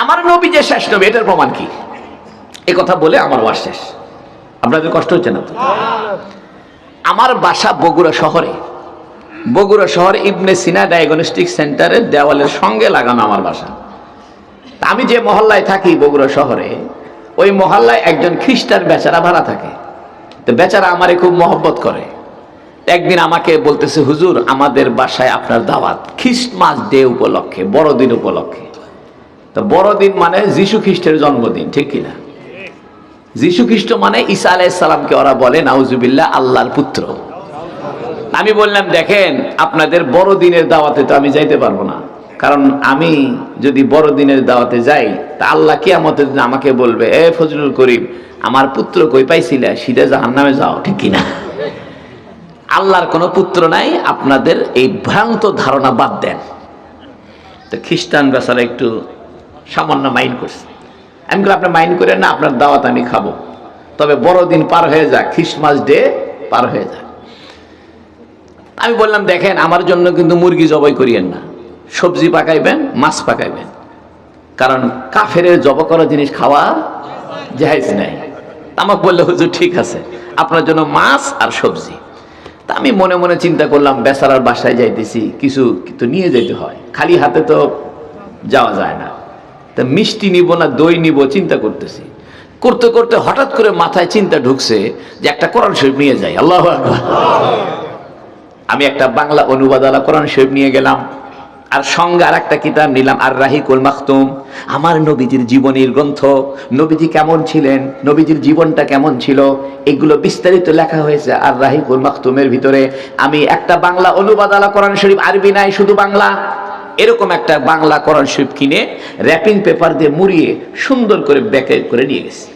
আমার নবী যে শেষ নবী এটার প্রমাণ কি? এ কথা বলে আমার ওয়াজ শেষ। আপনাদের কষ্ট হচ্ছে না তো? আমার বাসা বগুড়া শহরে। বগুড়া শহরে ইবনে সিনা ডায়াগনস্টিক সেন্টারের দেওয়ালের সঙ্গে লাগানো আমার বাসা। আমি যে মহল্লায় থাকি বগুড়া শহরে, ওই মহল্লায় একজন খ্রিস্টান বেচারা ভাড়া থাকে। তো বেচারা আমারে খুব মহব্বত করে। একদিন আমাকে বলতেছে, হুজুর আমাদের বাসায় আপনার দাওয়াত, খ্রিস্টমাস ডে উপলক্ষে, বড়দিন উপলক্ষে। তো বড়দিন মানে যীশু খ্রিস্টের জন্মদিন, ঠিক কিনা? যীশু খ্রিস্ট মানে ঈসা আলাইহিস সালামকে ওরা বলে নাউজুবিল্লাহ আল্লাহর পুত্র। আমি বললাম, দেখেন আপনাদের বড়দিনের দাওয়াতে তো আমি যাইতে পারবো না, কারণ আমি যদি বড়দিনের দাওয়াতে যাই তা আল্লাহ কিয়ামতের দিন আমাকে বলবে, এ ফজলুল করিম আমার পুত্র কই পাইছিলা, সিধা জাহান্নামে যাও, ঠিক কিনা? আল্লাহর কোনো পুত্র নাই, আপনাদের এই ভ্রান্ত ধারণা বাদ দেন। তো খ্রিস্টান বেচারা একটু সামান্য মাইন্ড করছে। আমি বললাম, আপনি মাইন্ড করেন না, আপনার দাওয়াত আমি খাবো, তবে বড়দিন পার হয়ে যাক, খ্রিস্টমাস ডে পার হয়ে যাক। আমি বললাম, দেখেন আমার জন্য কিন্তু মুরগি জবাই করিয়েন না, সবজি পাকাইবেন, মাছ পাকাইবেন, কারণ কাফেরের জবাই করা জিনিস খাওয়া জায়েজ নাই। আমাকে বললে, হুজুর ঠিক আছে, আপনার জন্য মাছ আর সবজি। তা আমি মনে মনে চিন্তা করলাম, বেচারার বাসায় যাইতেছি, কিছু তো নিয়ে যেতে হয়, খালি হাতে তো যাওয়া যায় না। তা মিষ্টি নিব না দই নিব চিন্তা করতেছি। করতে করতে হঠাৎ করে মাথায় চিন্তা ঢুকছে যে একটা কোরআন শরীফ নিয়ে যাই। আল্লাহু আকবার। আমি একটা বাংলা অনুবাদওয়ালা কোরআন শরীফ নিয়ে গেলাম, আর সঙ্গে আর একটা কিতাব নিলাম, আর রাহিকুল মাখতুম, আমার নবীজির জীবনীর গ্রন্থ। নবীজি কেমন ছিলেন, নবীজির জীবনটা কেমন ছিল, এগুলো বিস্তারিত লেখা হয়েছে আর রাহিকুল মাখতুমের ভিতরে। আমি একটা বাংলা অনুবাদওয়ালা কোরআন শরীফ, আরবি নাই শুধু বাংলা, এরকম একটা বাংলা কোরআন শরীফ কিনে র্যাপিং পেপার দিয়ে মুড়িয়ে সুন্দর করে ব্যাকে করে নিয়ে গেছি।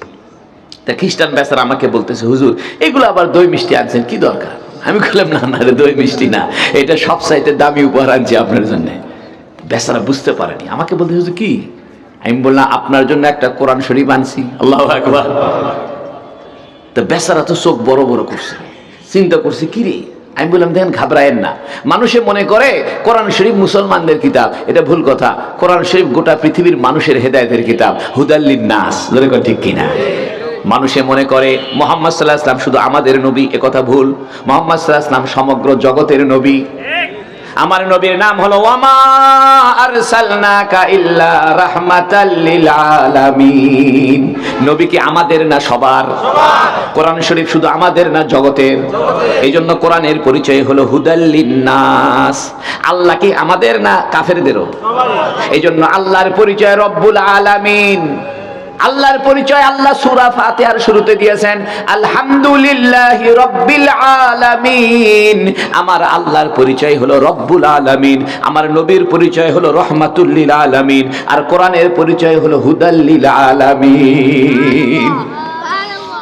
তা খ্রিস্টান বেচারা আমাকে বলতেছে, হুজুর এগুলো আবার দই মিষ্টি আনছেন, কি দরকার? আমি বললাম, না না রে, দই মিষ্টি না, এটা সবচাইতে দামি উপহার আনছি আপনার জন্য। বেচারা বুঝতে পারেনি, আমাকে বলতে, হুজুর কি? আমি বললাম, আপনার জন্য একটা কোরআন শরীফ আনছি। আল্লাহু আকবার। তো বেচারা তো চোখ বড় বড় করছে, চিন্তা করছে কি রে। আমি বললাম, দেখেন ঘাবড়ায়েন না, মানুষে মনে করে কোরআন শরীফ মুসলমানদের কিতাব, এটা ভুল কথা। কোরআন শরীফ গোটা পৃথিবীর মানুষের হেদায়েতের কিতাব, হুদাল্লিন নাস, ঠিক কিনা? মানুষে মনে করে মুহাম্মদ সাল্লাল্লাহু আলাইহি ওয়াসাল্লাম শুধু আমাদের নবী, একথা ভুল। মুহাম্মদ সাল্লাল্লাহু আলাইহি ওয়াসাল্লাম সমগ্র জগতের নবী। আমার নবীর নাম হলো ওয়ামা আরসালনাকা ইল্লা রাহমাতাল লিল আলামিন। নবী কি আমাদের না সবার? কোরআন শরীফ শুধু আমাদের না জগতের। এই জন্য কোরআনের পরিচয় হলো হুদাল্লিন নাস। আল্লাহ কি আমাদের না কাফেরদেরও? এই জন্য আল্লাহর পরিচয় রব্বুল আলামিন। আল্লাহর পরিচয় আল্লাহ সূরা ফাতিহার শুরুতে দিয়েছেন, আলহামদুলিল্লাহি রাব্বিল আলামিন। আমার আল্লাহর পরিচয় হলো রব্বুল আলামিন, আমার নবীর পরিচয় হলো রহমাতুল লিল আলামিন, আর কোরআনের পরিচয় হলো হুদাল লিল আলামিন।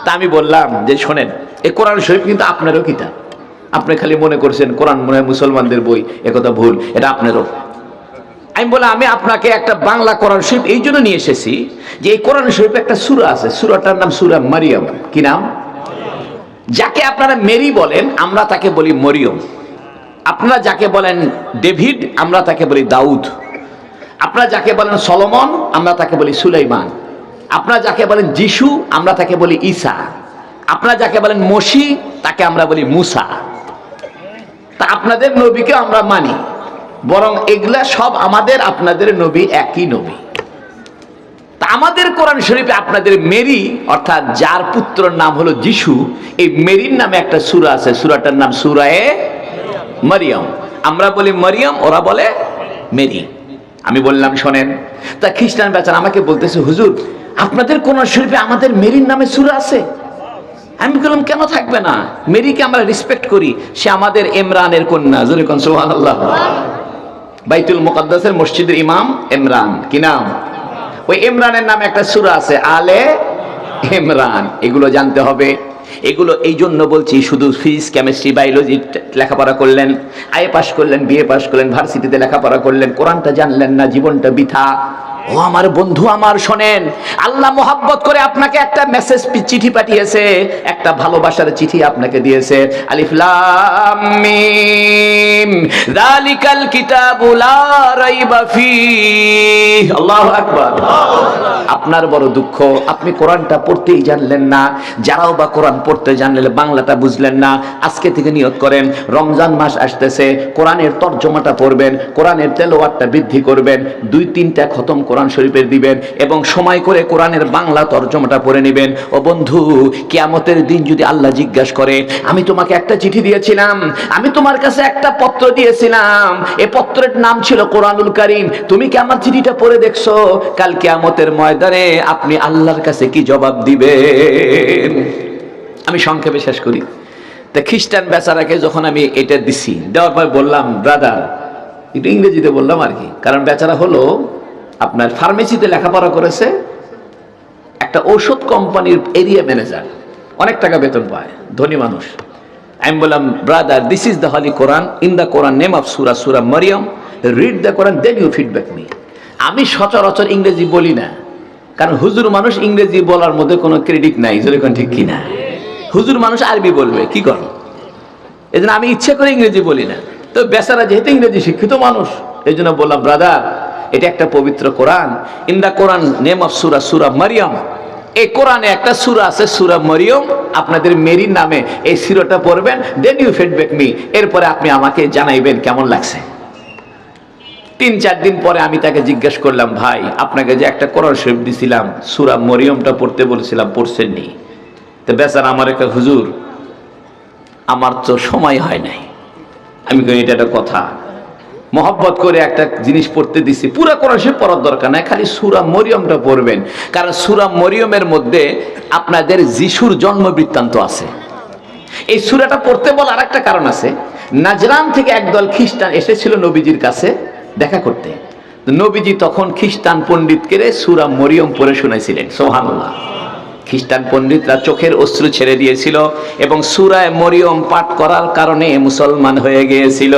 তা আমি বললাম যে শোনেন, এই কোরআন শরীফ কিন্তু আপনারও কিতাব। আপনি খালি মনে করছেন কোরআন মনে হয় মুসলমানদের বই, একথা ভুল, এটা আপনারও। আমি বললাম, আমি আপনাকে একটা বাংলা কোরআন শরীফ এই জন্য নিয়ে এসেছি যে এই কোরআন শরীফে একটা সূরা আছে, সূরাটার নাম সূরা মারিয়াম। কি নাম? যাকে আপনারা মেরি বলেন, আমরা তাকে বলি মরিয়ম। আপনারা যাকে বলেন ডেভিড, আমরা তাকে বলি দাউদ। আপনারা যাকে বলেন সলোমন, আমরা তাকে বলি সুলাইমান। আপনারা যাকে বলেন যিশু, আমরা তাকে বলি ঈসা। আপনারা যাকে বলেন মসি, তাকে আমরা বলি মুসা। তা আপনাদের নবীকে আমরা মানি, বরং এগুলা সব আমাদের আপনাদের নবী একই নবী। তা আমাদের কোরআন শরীফে আপনাদের মেরি, অর্থাৎ যার পুত্রের নাম হলো যিশু, এই মেরির নামে একটা সূরা আছে, সূরাটার নাম সূরায়ে মারিয়াম। আমরা বলি মারিয়াম, ওরা বলে মেরি। আমি বললাম শোনেন। তা খ্রিস্টান বেচারা আমাকে বলতেছে, হুজুর আপনাদের কোরআন শরীফে আমাদের মেরির নামে সূরা আছে? আমি বললাম, কেন থাকবে না? মেরিকে আমরা রেসপেক্ট করি, সে আমাদের ইমরানের কন্যা। জোরে কোন সুবহানাল্লাহ। বাইতুল মুকাদ্দাসের মসজিদের ইমাম ইমরান। কি নাম? ওই ইমরানের নামে একটা সূরা আছে, আলে ইমরান। এগুলো জানতে হবে। এগুলো এই জন্য বলছি, শুধু ফিজিক্স, কেমিস্ট্রি, বায়োলজি লেখাপড়া করলেন, আইএ পাস করলেন, বিএ পাস করলেন, ভার্সিটিতে লেখাপড়া করলেন, কোরআনটা জানলেন না, জীবনটা বৃথা। ও আমার বন্ধু আমার, শোনেন, আল্লাহ মোহাব্বত করে আপনাকে একটা মেসেজ চিঠি পাঠিয়েছে, একটা ভালোবাসার চিঠি আপনাকে দিয়েছে। আলিফ লাম মিম যালিকাল কিতাবু লা রাইবা ফীহ। আল্লাহু আকবার। আপনার বড় দুঃখ, আপনি কোরআনটা পড়তেই জানলেন না। যারাও বা কোরআন পড়তে জানলেন, বাংলাটা বুঝলেন না। আজকে থেকে নিয়ত করেন, রমজান মাস আসতেছে, কোরআনের তরজমাটা পড়বেন, কোরআনের তেলাওয়াতটা বৃদ্ধি করবেন, 2-3টা খতম কোরআন শরীফের দিবেন এবং সময় করে কোরআনের বাংলা তরজমাটা পড়ে নেবেন। ও বন্ধু, কিয়ামতের দিন যদি আল্লাহ জিজ্ঞাসা করে, আমি তোমাকে একটা চিঠি দিয়েছিলাম, আমি তোমার কাছে একটা পত্র দিয়েছিলাম, এই পত্রের নাম ছিল কোরআনুল কারীম, তুমি কি আমার চিঠিটা পড়ে দেখছো? কাল কিয়ামতের ময়দানে আপনি আল্লাহর কাছে কি জবাব দিবেন? আমি সংক্ষেপে শেষ করি। তা খ্রিস্টান বেচারাকে যখন আমি এটা দিছি, দেওয়ার পর বললাম, ব্রাদার, একটু ইংরেজিতে বললাম আর কি, কারণ বেচারা হলো আপনার ফার্মেসিতে লেখাপড়া করেছে, একটা ঔষধ কোম্পানির এরিয়া ম্যানেজার, অনেক টাকা বেতন পায়, ধনী মানুষ। আমি বললাম, brother, this is the holy Quran, in the Quran name of surah, surah Maryam, read the Quran, then you feedback me. আমি সচরাচর ইংরেজি বলি না, কারণ হুজুর মানুষ, ইংরেজি বলার মধ্যে কোনো ক্রেডিট নাই, যেরকম ঠিক কিনা? হুজুর মানুষ আরবি বলবে, কি করো? এই জন্য আমি ইচ্ছে করে ইংরেজি বলি না। তো বেচারা যেহেতু ইংরেজি শিক্ষিত মানুষ, এই জন্য বললাম, ব্রাদার, এটা একটা পবিত্র Quran, in the Quran name of surah, surah Maryam, এই কোরআনে একটা সূরা আছে, সূরা মারইয়াম, আপনাদের মেরির নামে এই সূরাটা পড়বেন, দেন ইউ ফিডব্যাক মি, এরপরে আপনি আমাকে জানাইবেন কেমন লাগছে। 3-4 দিন পরে আমি তাকে জিজ্ঞেস করলাম, ভাই, আপনাকে যে একটা কোরআন শরীফ দিছিলাম, সূরা মারইয়ামটা পড়তে বলেছিলাম, পড়ছেন নি? তো বেচারা আমার একটা, হুজুর, আমার তো সময় হয় নাই। আমি কই, এটা একটা কথা? মহব্বত করে একটা জিনিস পড়তে দিছি, পুরো কোরআন শরীফ পড়ার দরকার নাই, খালি সূরা মারইয়ামটা পড়বেন, কারণ সূরা মারইয়ামের মধ্যে আপনাদের যিশুর জন্ম বৃত্তান্ত আছে। এই সূরাটা পড়তে বলার আরেকটা কারণ আছে। নাজরান থেকে একদল খ্রিস্টান এসেছিল নবীজির কাছে দেখা করতে। নবীজি তখন খ্রিস্টান পণ্ডিতকে সূরা মারইয়াম পড়ে শোনাইছিলেন। সুবহানাল্লাহ। খ্রিস্টান পণ্ডিতরা চোখের অশ্রু ছেড়ে দিয়েছিল এবং সূরা মারইয়াম পাঠ করার কারণে মুসলমান হয়ে গিয়েছিল।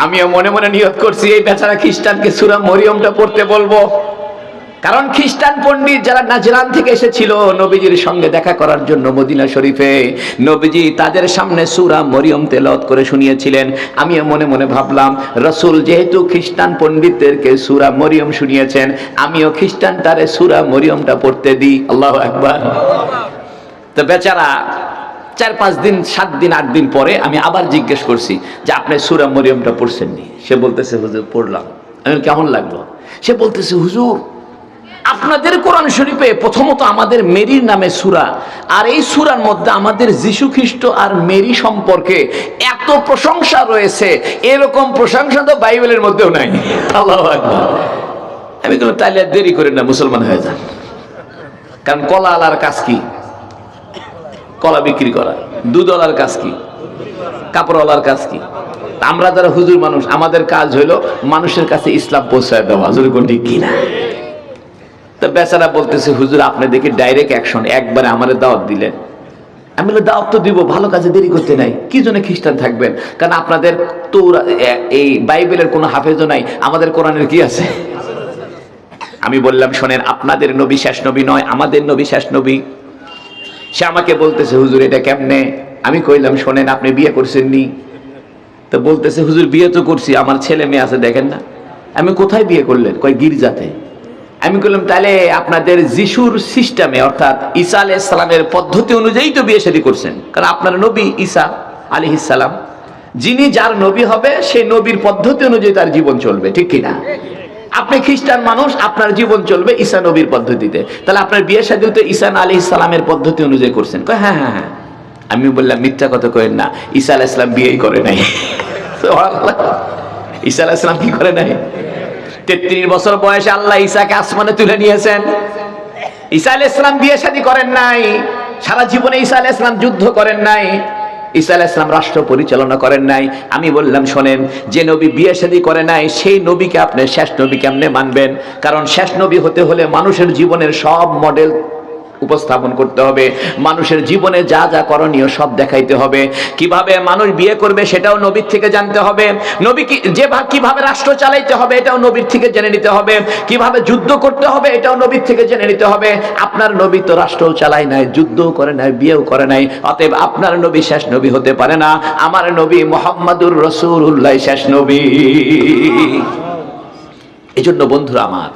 আমিও মনে মনে নিয়ত করছি, এই বেচারা খ্রিস্টানকে সূরা মারইয়ামটা পড়তে বলবো, কারণ খ্রিস্টান পণ্ডিত যারা নাজরান থেকে এসেছিল নবীজির সঙ্গে দেখা করার জন্য মদিনা শরীফে, নবীজি তাদের সামনে সূরা মারইয়াম তেলাওয়াত করে শুনিয়েছিলেন। আমিও মনে মনে ভাবলাম, রাসূল যেহেতু খ্রিস্টান পণ্ডিতদেরকে সূরা মারইয়াম শুনিয়েছেন, আমিও খ্রিস্টানটারে সূরা মারইয়ামটা পড়তে দিই। আল্লাহু আকবার। তো বেচারা 4-5 দিন, 7 দিন, 8 দিন পরে আমি আবার জিজ্ঞেস করছি যে, আপনি সূরা মারইয়ামটা পড়ছেন নি? সে বলতেছে, হুজুর, পড়লাম। আমি, কেমন লাগলো? সে বলতেছে, হুজুর, আপনাদের কোরআন শরীফে প্রথমত আমাদের মেরির নামে সূরা, আর এই সূরার মধ্যে আমাদের যীশু খ্রিস্ট আর মেরি সম্পর্কে এত প্রশংসা রয়েছে, এরকম প্রশংসা তো বাইবেলের মধ্যেও নাই। আল্লাহু আকবার। আমি বললাম, তাহলে দেরি করেন না, মুসলমান হয়ে যান। কারণ কলা আলার কাজ কি? কলা বিক্রি করা। দুধওয়ালার কাজ কি? কাপড়ওয়ালার কাজ কি? আমরা যারা হুজুর মানুষ, আমাদের কাজ হইলো মানুষের কাছে ইসলাম পৌঁছায় দেওয়া। হুজুর ঠিক কিনা? তো বেচারা বলতেছে, হুজুর, আপনি দেখি ডাইরেক্ট অ্যাকশন, একবারে আমাদের দাওয়াত দিলেন। আমি বললাম, দাওয়াত তো দিব, ভালো কাজে দেরি করতে নাই। কি জন্য খ্রিস্টান থাকবেন? কারণ আপনাদের তো এই বাইবেলের কোনো হাফেজও নাই, আমাদের কোরআনের কি আছে? আমি বললাম, শোনেন, আপনাদের নবী শেষ নবী নয়, আমাদের নবী শেষ নবী। সে আমাকে বলতেছে, হুজুর, এটা কেমনে? আমি কইলাম, শোনেন, আপনি বিয়ে করছেন নি? তো বলতেছে, হুজুর, বিয়ে তো করছি, আমার ছেলে মেয়ে আছে, দেখেন না। আমি, কোথায় বিয়ে করলেন? কয়, গির্জাতে। আমি বললাম, তাহলে আপনাদের যিশুর সিস্টেমে, অর্থাৎ ঈসা আলাইহিস সালামের পদ্ধতি অনুযায়ী তো বিয়ে শাদী করছেন, কারণ আপনার নবী ঈসা আলাইহিস সালাম, যিনি যার নবী হবে সেই নবীর পদ্ধতি অনুযায়ী তার জীবন চলবে, ঠিক কিনা? আপনি খ্রিস্টান মানুষ, আপনার জীবন চলবে ঈসা নবীর পদ্ধতিতে, তাহলে আপনার বিয়ে শাদী তো ঈসা আলাইহিস সালামের পদ্ধতি অনুযায়ী করছেন। কয়, হ্যাঁ হ্যাঁ হ্যাঁ। আমি বললাম, মিথ্যা কথা কইেন না, ঈসা আলাইহিস সালাম বিয়েই করে নাই। ঈসা আলাইহিস সালাম কি করে নাই? 33 বছর বয়সে আল্লাহ ঈসাকে আসমানে তুলে নিয়েছেন। ঈসা আলাইহিস সালাম বিয়ে শাদী করেন নাই, সারা জীবনে ঈসা আলাইহিস সালাম যুদ্ধ করেন নাই, ঈসা আলাইহিস সালাম রাষ্ট্র পরিচালনা করেন নাই। আমি বললাম, শোনেন, যে নবী বিয়ে শাদী করে নাই সেই নবীকে আপনি শেষ নবী কেমনে মানবেন? কারণ শেষ নবী হতে হলে মানুষের জীবনের সব মডেল উপস্থাপন করতে হবে, মানুষের জীবনে যা যা করণীয় সব দেখাইতে হবে, কিভাবে মানুষ বিয়ে করবে সেটাও নবীর থেকে জানতে হবে, নবী কিভাবে রাষ্ট্র চালাইতে হবে এটাও নবীর থেকে জেনে নিতে হবে, কিভাবে যুদ্ধ করতে হবে এটাও নবীর থেকে জেনে নিতে হবে। আপনার নবী তো রাষ্ট্রও চালায় নাই, যুদ্ধও করে নাই, বিয়েও করে নাই, অতএব আপনার নবী শেষ নবী হতে পারে না। আমার নবী মুহাম্মাদুর রাসূলুল্লাহ শেষ নবী। এজন্য বন্ধুরা আমার,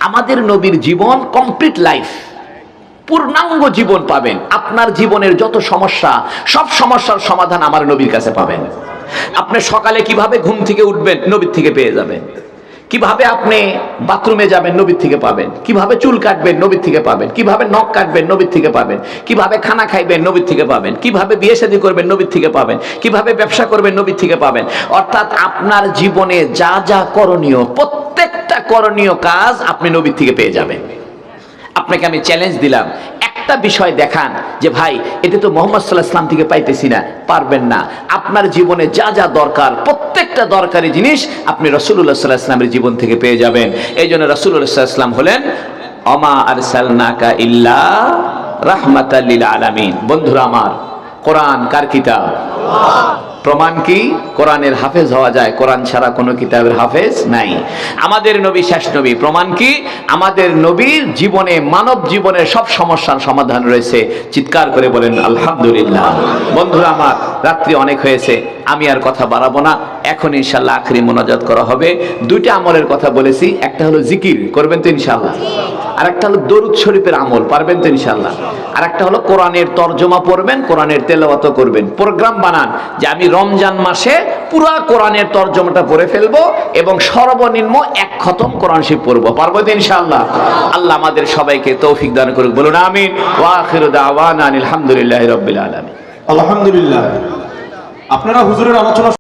আমাদের নবীর জীবন কমপ্লিট লাইফ, পূর্ণাঙ্গ জীবন পাবেন। আপনার জীবনের যত সমস্যা, সব সমস্যার সমাধান আমার নবীর কাছে পাবেন। আপনি সকালে কিভাবে ঘুম থেকে উঠবেন নবীর থেকে পেয়ে যাবেন, কিভাবে আপনি বাথরুমে যাবেন নবীর থেকে পাবেন, কিভাবে চুল কাটবেন নবীর থেকে পাবেন, কিভাবে নখ কাটবেন নবীর থেকে পাবেন, কিভাবে খানা খাইবেন নবীর থেকে পাবেন, কিভাবে বিয়ে শাদী করবেন নবীর থেকে পাবেন, কিভাবে ব্যবসা করবেন নবীর থেকে পাবেন। অর্থাৎ আপনার জীবনে যা যা করণীয়, প্রত্যেকটা করণীয় কাজ আপনি নবীর থেকে পেয়ে যাবেন। আপনাকে আমি চ্যালেঞ্জ দিলাম, একটা বিষয় দেখান যে ভাই এটা তো মুহাম্মদ সাল্লাল্লাহু আলাইহি ওয়াসাল্লাম থেকে পাইতেছি না, পারবেন না। আপনার জীবনে যা যা দরকার, প্রত্যেকটা দরকারি জিনিস আপনি রাসূলুল্লাহ সাল্লাল্লাহু আলাইহি ওয়াসাল্লামের জীবন থেকে পেয়ে যাবেন। এই জন্য রাসূলুল্লাহ সাল্লাল্লাহু আলাইহি ওয়াসাল্লাম হলেন ওমা আরসালনাকা ইল্লা রাহমাতাল লিল আলামিন। বন্ধুরা আমার, কোরআন কার কিতাব? প্রমাণ কি? কোরআনের হাফেজ হওয়া যায়, কোরআন ছাড়া কোনো কিতাবের হাফেজ নাই। আমাদের নবী শেষ নবী। প্রমাণ কি? আমাদের নবীর জীবনে, মানব জীবনের সব সমস্যার সমাধান রয়েছে। চিৎকার করে বলেন আলহামদুলিল্লাহ। বন্ধুরা আমার, রাত্রি অনেক হয়েছে, আমি আর কথা বাড়াবো না। এখন ইনশাআল্লাহ আখরি মোনাজাত করা হবে। দুইটা আমলের কথা বলেছি, একটা হলো জিকির, করবেন তো ইনশাআল্লাহ, আর একটা হলো দরুদ শরীফের আমল, পারবেন তো ইনশাআল্লাহ, আর একটা হলো কোরআনের তরজমা পড়বেন, কোরআনের তেলাওয়াত করবেন। প্রোগ্রাম বানান যে আমি রমজান মাসে পুরো কোরআনের তরজমাটা পড়ে ফেলবো এবং সর্বনিম্ন 1 খতম কোরআন শরীফ পড়বো, পারবো তো ইনশাআল্লাহ। আল্লাহ আমাদের সবাইকে তৌফিক দান করুক, বলুন আমিন। ওয়া আখিরু দাওয়ানা আলহামদুলিল্লাহি রাব্বিল আলামিন। আলহামদুলিল্লাহ। আপনারা হুজুরের আলোচনা